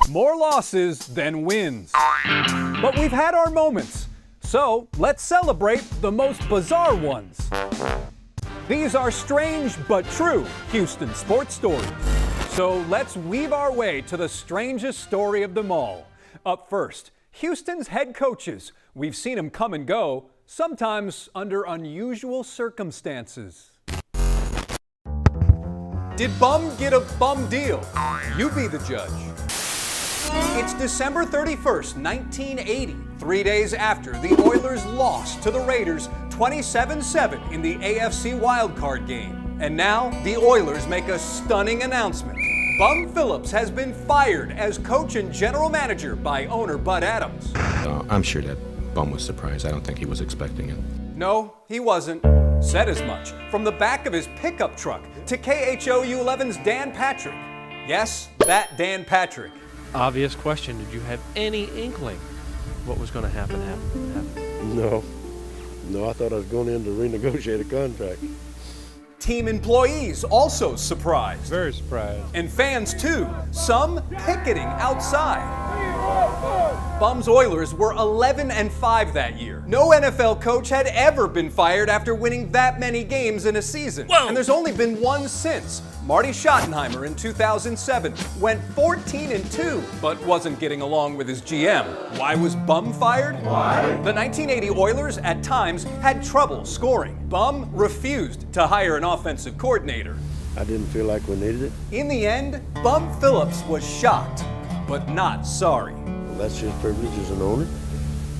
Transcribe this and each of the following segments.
More losses than wins. But we've had our moments, so let's celebrate the most bizarre ones. These are strange but true Houston sports stories. So let's weave our way to the strangest story of them all. Up first, Houston's head coaches. We've seen them come and go, sometimes under unusual circumstances. Did Bum get a bum deal? You be the judge. It's December 31st, 1980, 3 days after the Oilers lost to the Raiders 27-7 in the AFC wildcard game. And now the Oilers make a stunning announcement. Bum Phillips has been fired as coach and general manager by owner Bud Adams. I'm sure that Bum was surprised. I don't think he was expecting it. No, he wasn't. Said as much from the back of his pickup truck to KHOU 11's Dan Patrick. Yes, that Dan Patrick. Obvious question. Did you have any inkling what was going to happen? No, I thought I was going in to renegotiate a contract. Team employees also surprised. Very surprised. And fans too, some picketing outside. Bum's Oilers were 11-5 that year. No NFL coach had ever been fired after winning that many games in a season. Whoa. And there's only been one since. Marty Schottenheimer in 2007 went 14-2, but wasn't getting along with his GM. Why was Bum fired? Why? The 1980 Oilers at times had trouble scoring. Bum refused to hire an offensive coordinator. I didn't feel like we needed it. In the end, Bum Phillips was shocked, but not sorry. Well, that's his privilege as an owner,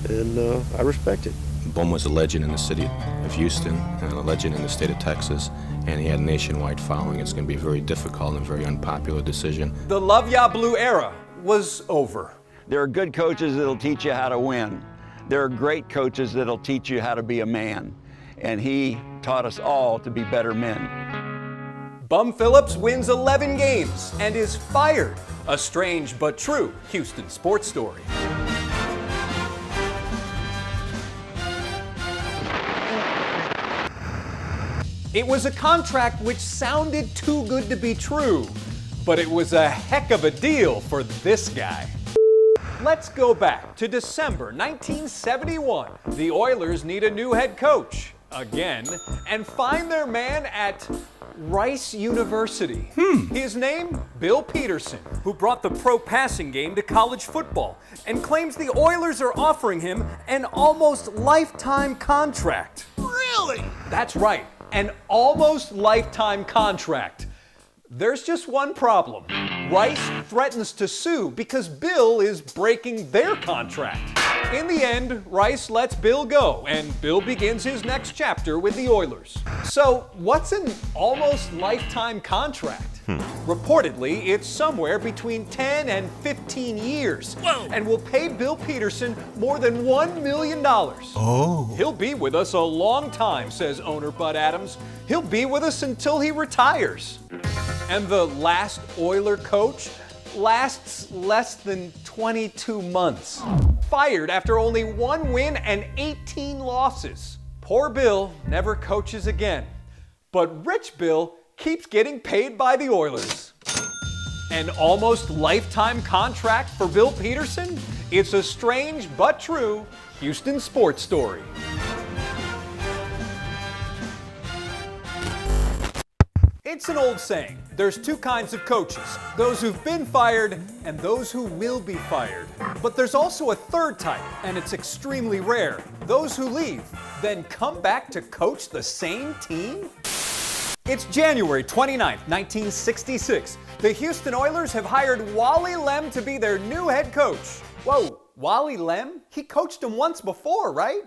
and I respect it. Bum was a legend in the city of Houston and a legend in the state of Texas, and he had a nationwide following. It's going to be a very difficult and very unpopular decision. The Love Ya Blue era was over. There are good coaches that'll teach you how to win. There are great coaches that'll teach you how to be a man, and he taught us all to be better men. Bum Phillips wins 11 games and is fired. A strange but true Houston sports story. It was a contract which sounded too good to be true, but it was a heck of a deal for this guy. Let's go back to December 1971. The Oilers need a new head coach, again, and find their man at Rice University. His name, Bill Peterson, who brought the pro passing game to college football and claims the Oilers are offering him an almost lifetime contract. Really? That's right, an almost lifetime contract. There's just one problem. Rice threatens to sue because Bill is breaking their contract. In the end, Rice lets Bill go, and Bill begins his next chapter with the Oilers. So, what's an almost lifetime contract? Reportedly, it's somewhere between 10 and 15 years. Whoa. And will pay Bill Peterson more than $1 million. Oh. He'll be with us a long time, says owner Bud Adams. He'll be with us until he retires. And the last Oiler coach lasts less than 22 months. Fired after only 1 win and 18 losses. Poor Bill never coaches again. But rich Bill keeps getting paid by the Oilers. An almost lifetime contract for Bill Peterson? It's a strange but true Houston sports story. It's an old saying. There's two kinds of coaches, those who've been fired and those who will be fired. But there's also a third type, and it's extremely rare. Those who leave, then come back to coach the same team? It's January 29th, 1966. The Houston Oilers have hired Wally Lem to be their new head coach. Whoa, Wally Lem? He coached him once before, right?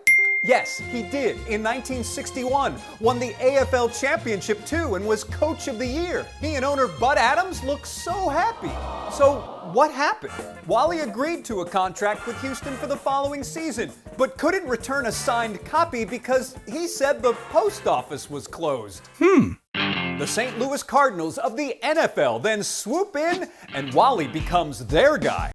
Yes, he did. In 1961, won the AFL championship too and was coach of the year. He and owner Bud Adams look so happy. So what happened? Wally agreed to a contract with Houston for the following season, but couldn't return a signed copy because he said the post office was closed. The St. Louis Cardinals of the NFL then swoop in and Wally becomes their guy.